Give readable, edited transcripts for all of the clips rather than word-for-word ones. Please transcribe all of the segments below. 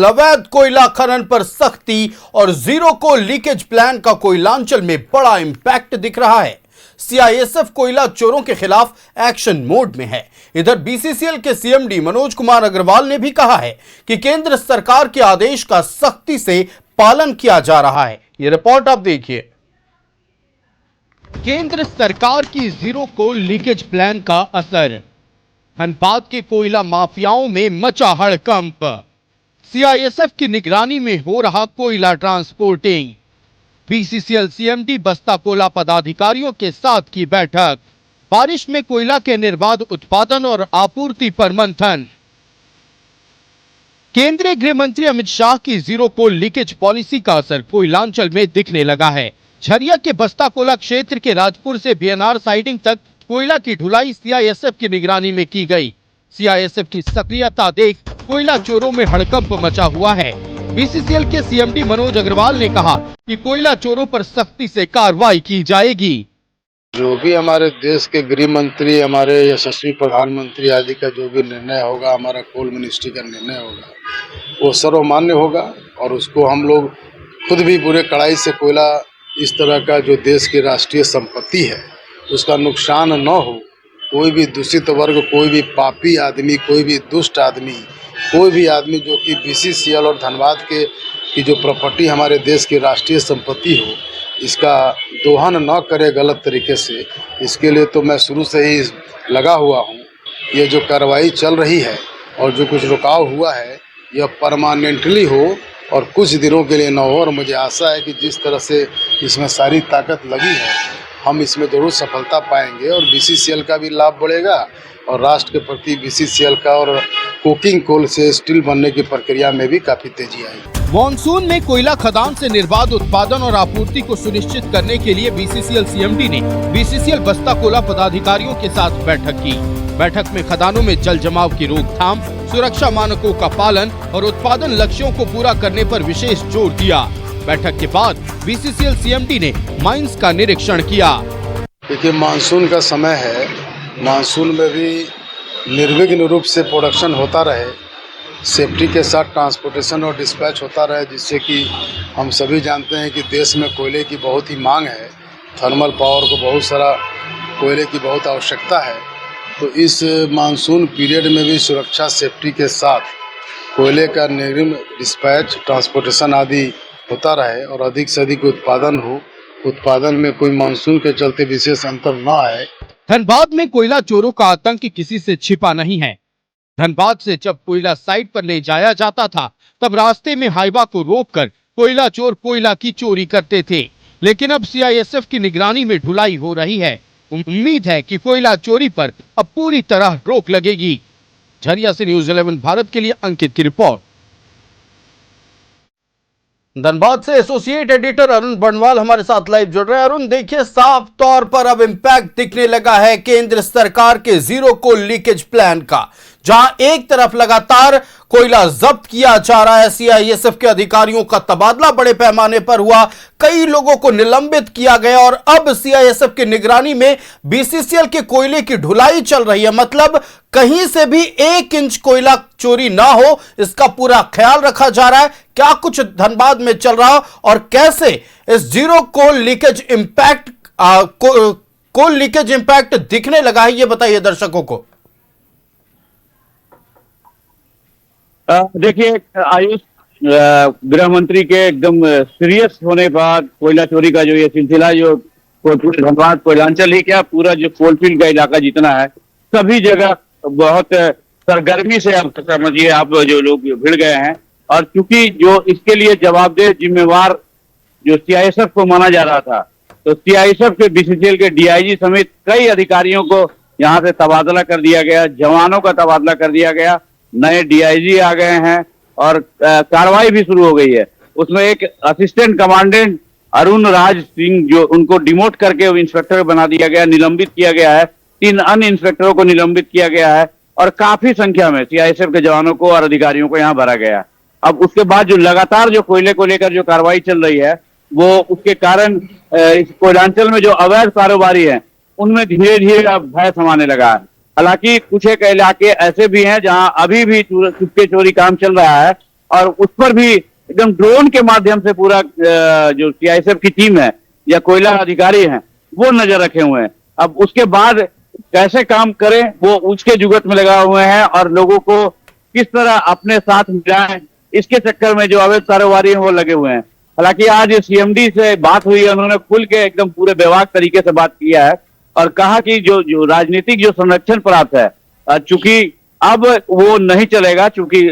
अवैध कोयला खनन पर सख्ती और जीरो कोल लीकेज प्लान का कोयलांचल में बड़ा इंपैक्ट दिख रहा है। सीआईएसएफ कोयला चोरों के खिलाफ एक्शन मोड में है। इधर बीसीसीएल के सीएमडी मनोज कुमार अग्रवाल ने भी कहा है कि केंद्र सरकार के आदेश का सख्ती से पालन किया जा रहा है। ये रिपोर्ट आप देखिए। केंद्र सरकार की जीरो कोल लीकेज प्लान का असर, धनबाद के कोयला माफियाओं में मचा हड़कंप। सीआईएसएफ की निगरानी में हो रहा कोयला ट्रांसपोर्टिंग। बीसीसीएल सीएमडी बस्ता कोला पदाधिकारियों के साथ की बैठक। बारिश में कोयला के निर्बाध उत्पादन और आपूर्ति पर मंथन। केंद्रीय गृह मंत्री अमित शाह की जीरो कोल लीकेज पॉलिसी का असर कोयलांचल में दिखने लगा है। झरिया के बस्ता कोला क्षेत्र के राजपुर से बीएनआर साइडिंग तक कोयला की ढुलाई सीआईएसएफ की निगरानी में की गई। सीआईएसएफ की सक्रियता देख कोयला चोरों में हड़कंप मचा हुआ है। बीसीसीएल के सीएमडी मनोज अग्रवाल ने कहा कि कोयला चोरों पर सख्ती से कार्रवाई की जाएगी। जो भी हमारे देश के गृह मंत्री, हमारे यशस्वी प्रधानमंत्री आदि का जो भी निर्णय होगा, हमारा कोल मिनिस्ट्री का निर्णय होगा, वो सर्वमान्य होगा और उसको हम लोग खुद भी पूरे कड़ाई से कोयला इस तरह का जो देश की राष्ट्रीय संपत्ति है उसका नुकसान न हो। कोई भी दूषित वर्ग, कोई भी पापी आदमी, कोई भी दुष्ट आदमी, कोई भी आदमी जो कि बीसीसीएल और धनबाद की जो प्रॉपर्टी हमारे देश की राष्ट्रीय संपत्ति हो, इसका दोहन न करे गलत तरीके से। इसके लिए तो मैं शुरू से ही लगा हुआ हूँ। ये जो कार्रवाई चल रही है और जो कुछ रुकाव हुआ है, यह परमानेंटली हो और कुछ दिनों के लिए न हो। और मुझे आशा है कि जिस तरह से इसमें सारी ताकत लगी है, हम इसमें जरूर सफलता पाएंगे और बीसीसीएल का भी लाभ बढ़ेगा और राष्ट्र के प्रति बीसीसीएल का और कोकिंग कोल से स्टील बनने की प्रक्रिया में भी काफी तेजी आएगी। मॉनसून में कोयला खदान से निर्बाध उत्पादन और आपूर्ति को सुनिश्चित करने के लिए बीसीसीएल सीएमडी ने बीसीसीएल बस्ता कोला पदाधिकारियों के साथ बैठक की। बैठक में खदानों में जल जमाव की रोकथाम, सुरक्षा मानकों का पालन और उत्पादन लक्ष्यों को पूरा करने पर विशेष जोर दिया। बैठक के बाद बीसीसीएल सीएमडी ने माइंस का निरीक्षण किया। देखिए, मानसून का समय है, मानसून में भी निर्विघ्न रूप से प्रोडक्शन होता रहे, सेफ्टी के साथ ट्रांसपोर्टेशन और डिस्पैच होता रहे, जिससे कि हम सभी जानते हैं कि देश में कोयले की बहुत ही मांग है। थर्मल पावर को बहुत सारा कोयले की बहुत आवश्यकता है। तो इस मानसून पीरियड में भी सुरक्षा सेफ्टी के साथ कोयले का निर्विघ्न डिस्पैच, ट्रांसपोर्टेशन आदि होता रहे और अधिक से अधिक उत्पादन हो। उत्पादन में कोई मानसून के चलते विशेष अंतर न आए। धनबाद में कोयला चोरों का आतंक किसी से छिपा नहीं है। धनबाद से जब कोयला साइट पर ले जाया जाता था, तब रास्ते में हाईवा को रोककर कोयला चोर कोयला की चोरी करते थे। लेकिन अब सीआईएसएफ की निगरानी में ढुलाई हो रही है। उम्मीद है कि कोयला चोरी पर अब पूरी तरह रोक लगेगी। झरिया से न्यूज़ 11 भारत के लिए अंकित की रिपोर्ट। धनबाद से एसोसिएट एडिटर अरुण बंडवाल हमारे साथ लाइव जुड़ रहे हैं। अरुण, देखिए, साफ तौर पर अब इंपैक्ट दिखने लगा है केंद्र सरकार के जीरो कोल लीकेज प्लान का, जहां एक तरफ लगातार कोयला जब्त किया जा रहा है, सीआईएसएफ के अधिकारियों का तबादला बड़े पैमाने पर हुआ, कई लोगों को निलंबित किया गया और अब सीआईएसएफ की निगरानी में बीसीसीएल के कोयले की ढुलाई चल रही है। मतलब कहीं से भी 1 इंच कोयला चोरी ना हो, इसका पूरा ख्याल रखा जा रहा है। क्या कुछ धनबाद में चल रहा और कैसे इस जीरो कोल लीकेज इंपैक्ट कोल लीकेज इंपैक्ट दिखने लगा है, ये बताइए दर्शकों को। देखिए, आयुष गृह मंत्री के एकदम सीरियस होने बाद कोयला चोरी का जो ये सिलसिला, जो पूरे धनबाद कोयलांचल ही क्या पूरा जो कोलफील्ड का इलाका जितना है, सभी जगह बहुत सरगर्मी से आप समझिए आप जो लोग भिड़ गए हैं। और क्योंकि जो इसके लिए जवाबदेह जिम्मेवार जो सीआईएसएफ को माना जा रहा था, तो सीआईएसएफ के बीसीसीएल के डीआईजी समेत कई अधिकारियों को यहाँ से तबादला कर दिया गया, जवानों का तबादला कर दिया गया, नए डीआईजी आ गए हैं और कार्रवाई भी शुरू हो गई है। उसमें एक असिस्टेंट कमांडेंट अरुण राज सिंह, जो उनको डिमोट करके इंस्पेक्टर बना दिया गया, निलंबित किया गया है। 3 अन्य इंस्पेक्टरों को निलंबित किया गया है और काफी संख्या में सीआईएसएफ के जवानों को और अधिकारियों को यहाँ भरा गया। अब उसके बाद जो लगातार जो कोयले को लेकर जो कार्रवाई चल रही है, वो उसके कारण इस कोयलांचल में जो अवैध कारोबारी हैं, उनमें धीरे धीरे अब भय समाने लगा है। हालांकि कुछ एक इलाके ऐसे भी हैं जहां अभी भी चुपके चोरी काम चल रहा है, और उस पर भी एकदम ड्रोन के माध्यम से पूरा जो सीआईएसएफ की टीम है या कोयला अधिकारी हैं वो नजर रखे हुए हैं। अब उसके बाद कैसे काम करें वो उसके जुगत में लगा हुए हैं और लोगों को किस तरह अपने साथ मिलाएं इसके चक्कर में जो अवैध कारोबारी हैं वो लगे हुए हैं। हालांकि आज सीएमडी से बात हुई है, उन्होंने खुल के एकदम पूरे बेबाक तरीके से बात किया है और कहा कि जो राजनीतिक जो संरक्षण प्राप्त है चूंकि अब वो नहीं चलेगा, चूंकि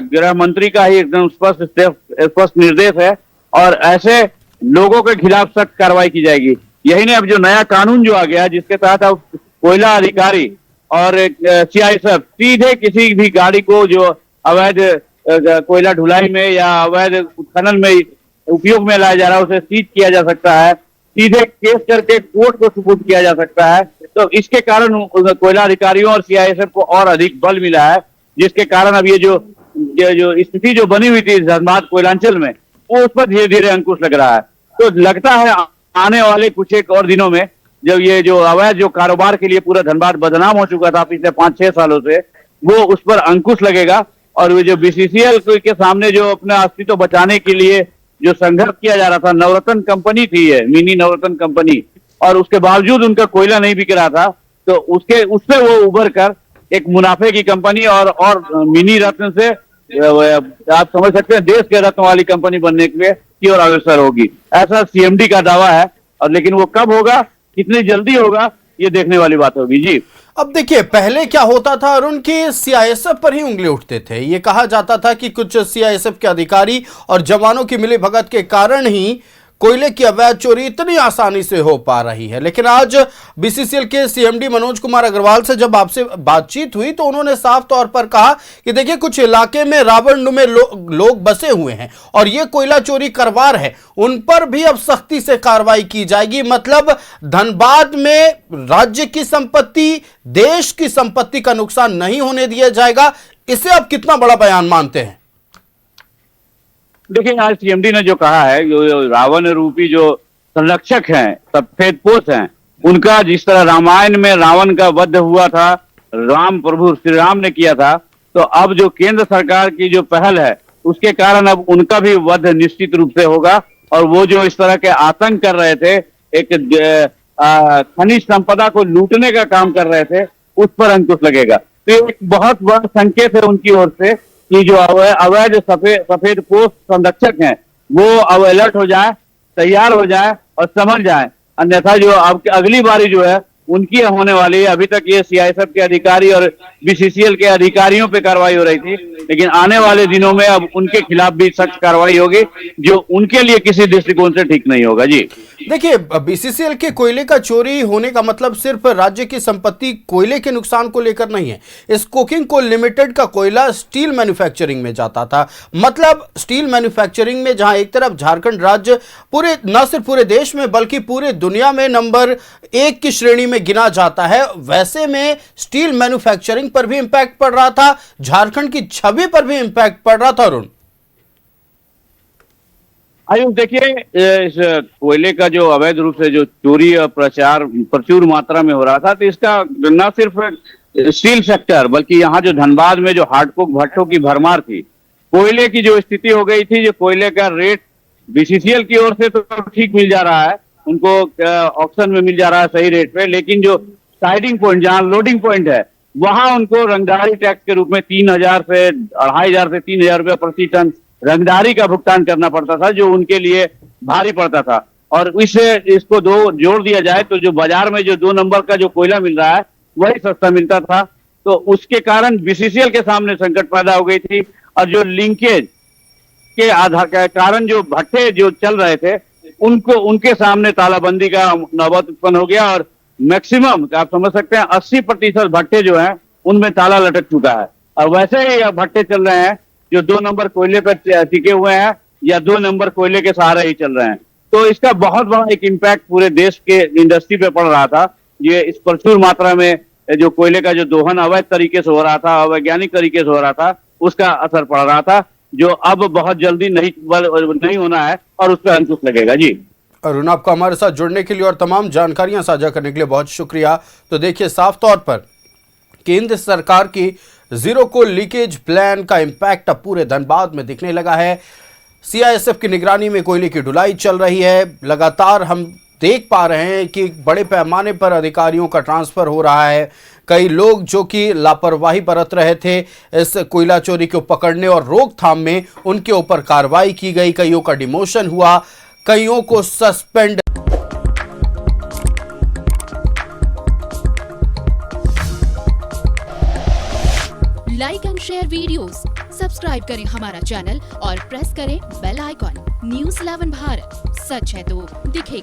गृह मंत्री का ही एकदम स्पष्ट निर्देश है और ऐसे लोगों के खिलाफ सख्त कार्रवाई की जाएगी। यही नहीं, अब जो नया कानून जो आ गया है जिसके तहत अब कोयला अधिकारी और सीआईएसएफ सीधे किसी भी गाड़ी को जो अवैध कोयला ढुलाई में या अवैध उत्खनन में उपयोग में लाया जा रहा है उसे सीज किया जा सकता है, सीधे केस करके कोर्ट को सुपुर्द किया जा सकता है। तो इसके कारण कोयला अधिकारियों और सीआईएसएफ को और अधिक बल मिला है, जिसके कारण अब ये जो स्थिति जो बनी हुई थी धनबाद कोयलांचल में वो उस पर धीरे धीरे अंकुश लग रहा है। तो लगता है आने वाले कुछ एक और दिनों में जब ये जो अवैध जो कारोबार के लिए पूरा धनबाद बदनाम हो चुका था पिछले 5-6 सालों से, वो उस पर अंकुश लगेगा और वो जो बीसीसीएल के सामने जो अपना अस्तित्व बचाने के लिए जो संघर्ष किया जा रहा था, नवरत्न कंपनी थी ये, मिनी नवरत्न कंपनी, और उसके बावजूद उनका कोयला नहीं बिक रहा था, तो उससे वो उभर कर एक मुनाफे की कंपनी और मिनी रत्न से आप समझ सकते हैं देश के रत्न वाली कंपनी बनने के लिए की और अग्रसर होगी, ऐसा सीएमडी का दावा है। और लेकिन वो कब होगा, कितनी जल्दी होगा, ये देखने वाली बात होगी जी। अब देखिए, पहले क्या होता था अरुण की सीआईएसएफ पर ही उंगली उठते थे। ये कहा जाता था कि कुछ सीआईएसएफ के अधिकारी और जवानों की मिलीभगत के कारण ही कोयले की अवैध चोरी इतनी आसानी से हो पा रही है। लेकिन आज बीसीसीएल के सीएमडी मनोज कुमार अग्रवाल से जब आपसे बातचीत हुई तो उन्होंने साफ तौर पर कहा कि देखिए, कुछ इलाके में रावणनुमे लोग बसे हुए हैं और ये कोयला चोरी करवार है, उन पर भी अब सख्ती से कार्रवाई की जाएगी। मतलब धनबाद में राज्य की संपत्ति, देश की संपत्ति का नुकसान नहीं होने दिया जाएगा। इसे आप कितना बड़ा बयान मानते हैं? देखिए, आज सीएमडी ने जो कहा है, जो रावण रूपी जो संरक्षक हैं, सफेद पोष हैं, उनका जिस तरह रामायण में रावण का वध हुआ था, राम प्रभु श्री राम ने किया था, तो अब जो केंद्र सरकार की जो पहल है उसके कारण अब उनका भी वध निश्चित रूप से होगा। और वो जो इस तरह के आतंक कर रहे थे, एक खनिज संपदा को लूटने का काम कर रहे थे, उस पर अंकुश लगेगा। तो एक बहुत बड़ा संकेत है उनकी ओर से कि जो अवैध सफेद पोष संरक्षक हैं वो अब अलर्ट हो जाए, तैयार हो जाए और समझ जाए, अन्यथा जो अब अगली बारी जो है उनकी होने वाली है। अभी तक ये सीआईएसएफ के अधिकारी और बीसीसीएल के अधिकारियों पे कार्रवाई हो रही थी, लेकिन आने वाले दिनों में अब उनके खिलाफ भी सख्त कार्रवाई होगी, जो उनके लिए किसी दृष्टिकोण से ठीक नहीं होगा जी। देखिए, बीसीसीएल के कोयले का चोरी होने का मतलब सिर्फ राज्य की संपत्ति कोयले के नुकसान को लेकर नहीं है। इस कोकिंग कोल लिमिटेड का कोयला स्टील मैन्युफैक्चरिंग में जाता था। मतलब स्टील मैन्युफैक्चरिंग में जहां एक तरफ झारखंड राज्य पूरे न सिर्फ पूरे देश में बल्कि पूरे दुनिया में नंबर 1 की श्रेणी में गिना जाता है, वैसे में स्टील मैन्युफैक्चरिंग पर भी इंपैक्ट पड़ रहा था, झारखंड की छवि पर भी इंपैक्ट पड़ रहा था। अरुण, आयुष, देखिए, इस कोयले का जो अवैध रूप से जो चोरी और प्रचार प्रचुर मात्रा में हो रहा था, तो इसका न सिर्फ स्टील सेक्टर बल्कि यहाँ जो धनबाद में जो हार्डकोक भट्टों की भरमार थी, कोयले की जो स्थिति हो गई थी, जो कोयले का रेट बीसीसीएल की ओर से तो ठीक मिल जा रहा है, उनको ऑक्शन में मिल जा रहा है सही रेट पे, लेकिन जो साइडिंग पॉइंट जहाँ लोडिंग पॉइंट है वहां उनको रंगदारी टैक्स के रूप में 3,000 से 2,500 से 3,000 रुपये प्रति टन रंगदारी का भुगतान करना पड़ता था, जो उनके लिए भारी पड़ता था। और इसको जोड़ दिया जाए तो जो बाजार में जो 2 नंबर का जो कोयला मिल रहा है वही सस्ता मिलता था, तो उसके कारण बीसीसीएल के सामने संकट पैदा हो गई थी। और जो लिंकेज के आधार के कारण जो भट्टे जो चल रहे थे उनके सामने तालाबंदी का नौबत उत्पन्न हो गया और मैक्सिमम आप समझ सकते हैं 80% भट्टे जो हैं उनमें ताला लटक चुका है। और वैसे ही भट्टे चल रहे हैं जो 2 नंबर कोयले पर टिके हुए हैं या 2 नंबर कोयले के सहारे ही चल रहे हैं। तो इसका बहुत बड़ा एक इम्पैक्ट पूरे देश के इंडस्ट्री पे पड़ रहा था। ये इस प्रचुर मात्रा में जो कोयले का जो दोहन अवैध तरीके से हो रहा था, अवैज्ञानिक तरीके से हो रहा था, उसका असर पड़ रहा था, जो अब बहुत जल्दी नहीं होना है और उस पर अंकुश लगेगा जी। अरुण, आपका हमारे साथ जुड़ने के लिए और तमाम जानकारियां साझा करने के लिए बहुत शुक्रिया। तो देखिए, साफ तौर पर केंद्र सरकार की जीरो कोल लीकेज प्लान का इंपैक्ट अब पूरे धनबाद में दिखने लगा है। सीआईएसएफ की निगरानी में कोयले की ढुलाई चल रही है। लगातार हम देख पा रहे हैं कि बड़े पैमाने पर अधिकारियों का ट्रांसफर हो रहा है। कई लोग जो कि लापरवाही बरत रहे थे इस कोयला चोरी को पकड़ने और रोकथाम में, उनके ऊपर कार्रवाई की गई। कईयों का डिमोशन हुआ, कईयों को suspend. Like and share videos, subscribe करें हमारा चैनल और प्रेस करें बेल आइकॉन। न्यूज़ 11 भारत, सच है तो दिखेगा।